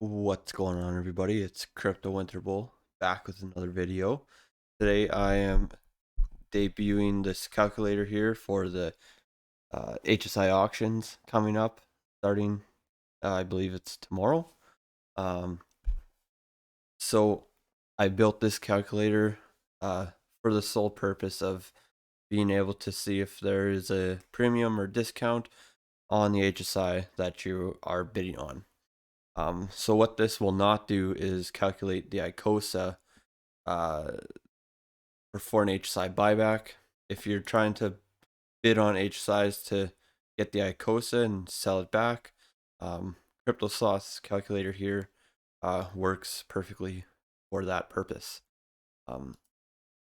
What's going on, everybody? It's Crypto Winter Bowl back with another video. Today I am debuting this calculator here for the HSI auctions coming up, starting I believe it's tomorrow. So I built this calculator for the sole purpose of being able to see if there is a premium or discount on the HSI that you are bidding on. So what this will not do is calculate the ICOSA for an HSI buyback. If you're trying to bid on HSIs to get the ICOSA and sell it back, Crypto Sloth's calculator here works perfectly for that purpose.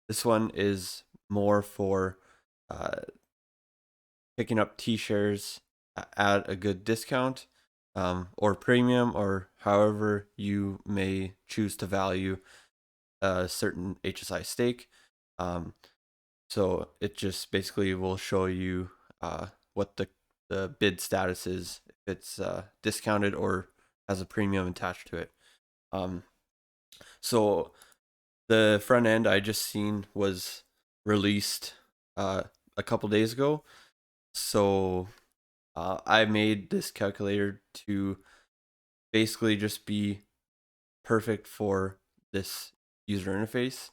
This one is more for picking up T-shares at a good discount or premium, or however you may choose to value a certain HSI stake. So it just basically will show you what the bid status is, if it's discounted or has a premium attached to it. So the front end I just seen was released a couple days ago. So I made this calculator to basically just be perfect for this user interface.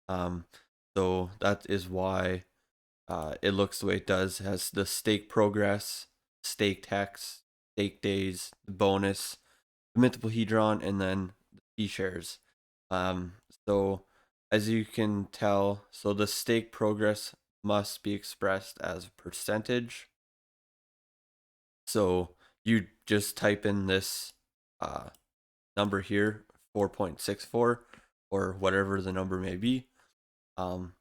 So that is why it looks the way it does. It has the stake progress, stake text, stake days, the bonus, the mintable Hedron, and then the T-shares. So as you can tell, so the stake progress must be expressed as a percentage. So you just type in this number here, 4.64, or whatever the number may be. So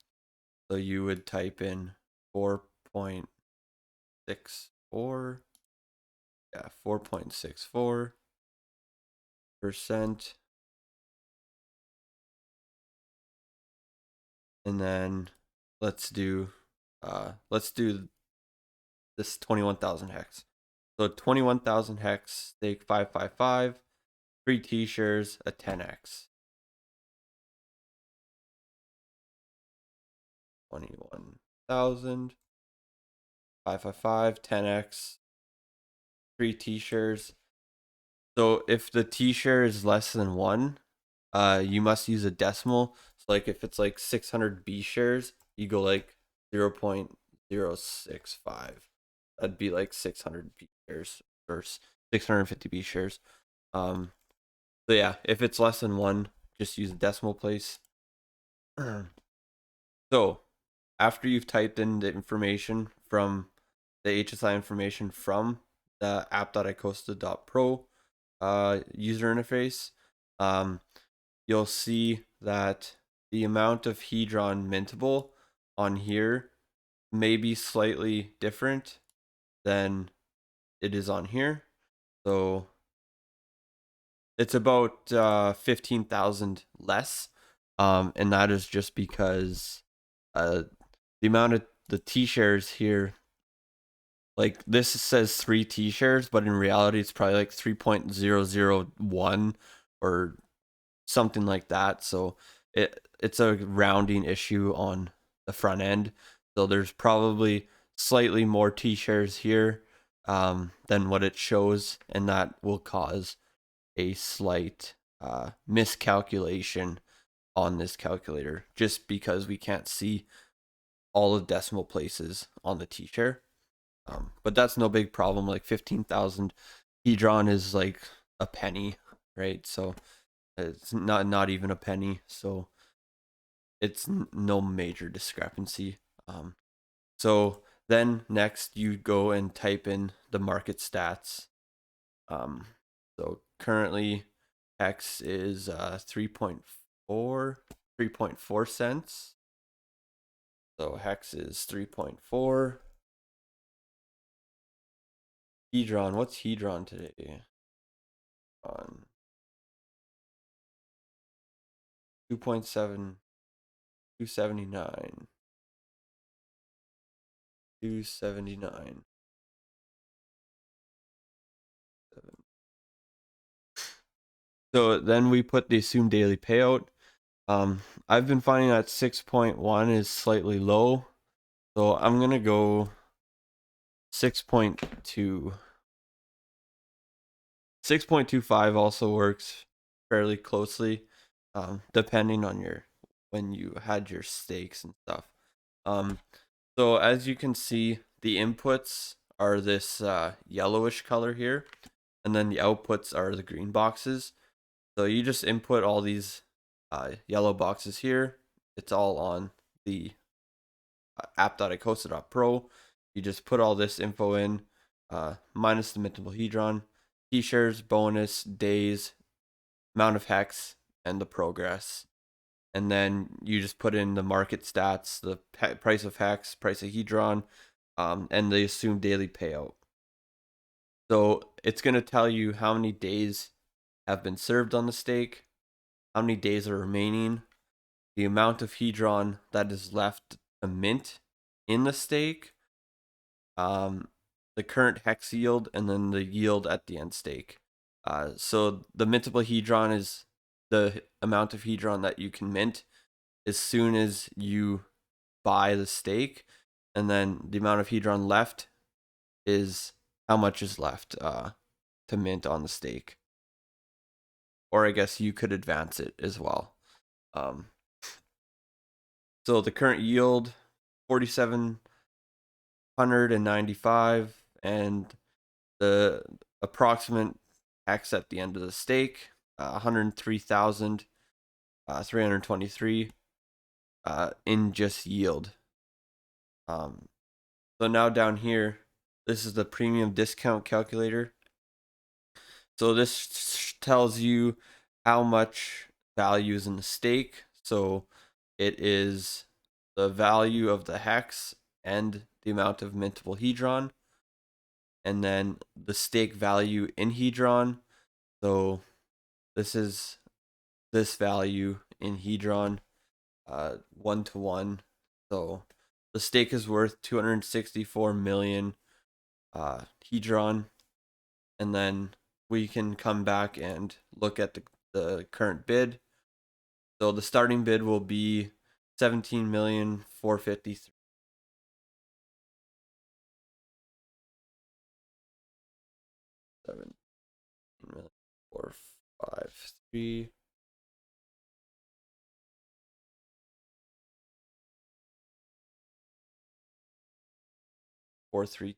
you would type in 4.64, yeah, 4.64%, and then let's do this 21,000 hex. So 21,000 hex, stake 555, 3 T-shares, a 10x. 21,000, 555, 10x, 3 T-shares. So if the T-share is less than 1, you must use a decimal. So like if it's like 600 B shares, you go like 0.065. That'd be like 600 B shares or 650 B shares. So yeah, if it's less than 1, just use a decimal place. So after you've typed in the information from the HSI information from the app.icosta.pro user interface, you'll see that the amount of Hedron mintable on here may be slightly different than it is on here. So it's about 15,000 less. And that is just because the amount of the T-shares here, like this says 3 T-shares, but in reality it's probably like 3.001 or something like that. So it's a rounding issue on the front end. So there's probably slightly more T-shares here than what it shows, and that will cause a slight miscalculation on this calculator, just because we can't see all the decimal places on the T-share. But that's no big problem. Like 15,000 Hedron is like a penny, right? So it's not even a penny. So it's no major discrepancy. So then next you go and type in the market stats. So currently X is 3.4 cents. So hex is 3.4. Hedron, what's Hedron today? On 2.7, 279. 279. So then we put the assumed daily payout. I've been finding that 6.1 is slightly low, so I'm gonna go 6.2. 6.25 also works fairly closely, depending on when you had your stakes and stuff. So as you can see, the inputs are this yellowish color here, and then the outputs are the green boxes. So you just input all these yellow boxes here. It's all on the app.icosta.pro. You just put all this info in, minus the mintable Hedron, T-shares, bonus, days, amount of hex, and the progress. And then you just put in the market stats, the price of hex, price of Hedron, and the assumed daily payout. So it's going to tell you how many days have been served on the stake, how many days are remaining, the amount of Hedron that is left to mint in the stake, the current hex yield, and then the yield at the end stake. So the mintable Hedron is the amount of Hedron that you can mint as soon as you buy the stake, and then the amount of Hedron left is how much is left to mint on the stake. Or I guess you could advance it as well. So the current yield, 4,795, and the approximate hex at the end of the stake, 103,323 in just yield. So now down here, this is the premium discount calculator. So this tells you how much value is in the stake. So it is the value of the hex and the amount of mintable Hedron, and then the stake value in Hedron. So this is this value in Hedron, 1-to-1. So the stake is worth 264 million Hedron, and then we can come back and look at the current bid. So the starting bid will be 17,453. 17,453. 4392.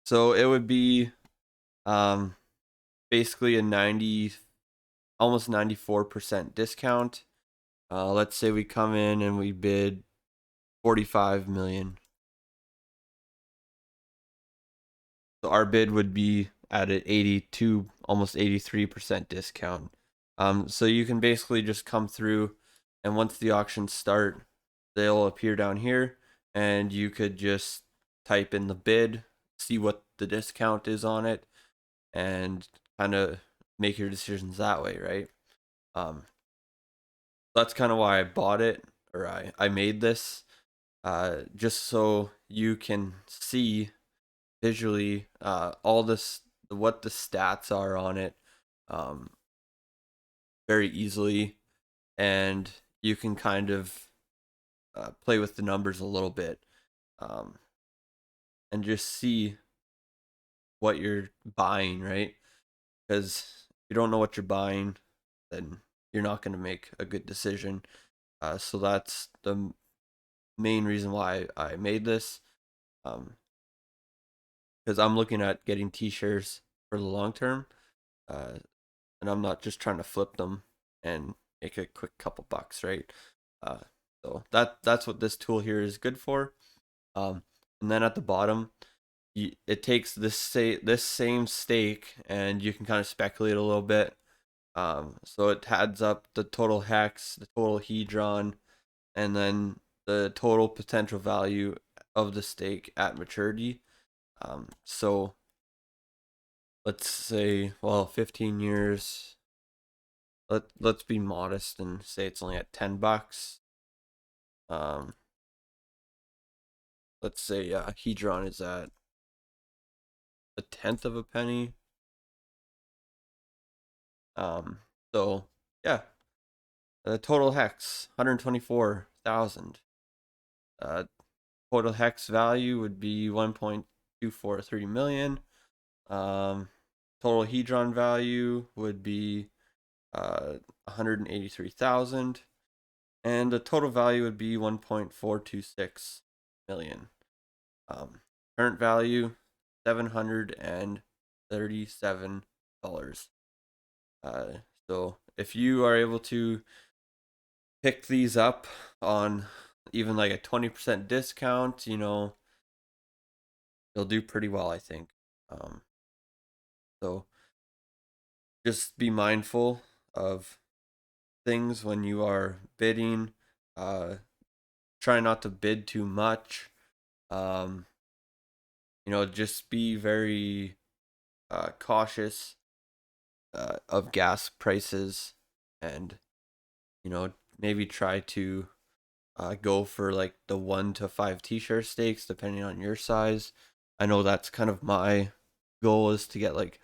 So it would be basically a 90, almost 94% discount. Let's say we come in and we bid 45 million. So our bid would be at an 82, almost 83% discount. So you can basically just come through, and once the auctions start, they'll appear down here, and you could just type in the bid, see what the discount is on it, and kind of make your decisions that way, right? That's kind of why I bought it, or I made this, just so you can see visually all this, what the stats are on it, um, very easily, and you can kind of play with the numbers a little bit, and just see what you're buying, right? Because if you don't know what you're buying, then you're not going to make a good decision. So that's the main reason why I made this, because I'm looking at getting T-shares for the long term, and I'm not just trying to flip them and make a quick couple bucks, right? Uh, so that's what this tool here is good for. And then at the bottom, it takes this same stake, and you can kind of speculate a little bit. So it adds up the total hex, the total Hedron, and then the total potential value of the stake at maturity. So let's say, well, 15 years. Let's be modest and say it's only at $10. Um, let's say Hedron is at a tenth of a penny. Um, so yeah, the total hex 124,000. Total hex value would be 1.243 million. Um, Total Hedron value would be 183,000, and the total value would be 1.426 million. Current value $737. Uh, so if you are able to pick these up on even like a 20% discount, you'll do pretty well, I think. So just be mindful of things when you are bidding. Try not to bid too much. Um, just be very cautious of gas prices, and maybe try to go for like the 1 to 5 t-shirt stakes depending on your size. I know that's kind of my goal, is to get like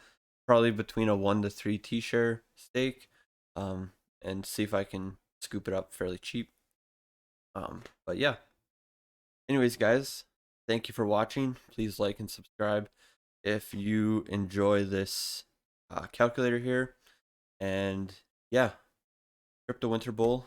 probably between a 1 to 3 t-shirt stake, um, and see if I can scoop it up fairly cheap. But yeah, anyways, guys, thank you for watching. Please like and subscribe if you enjoy this calculator here. And yeah, Crypto Winter Bowl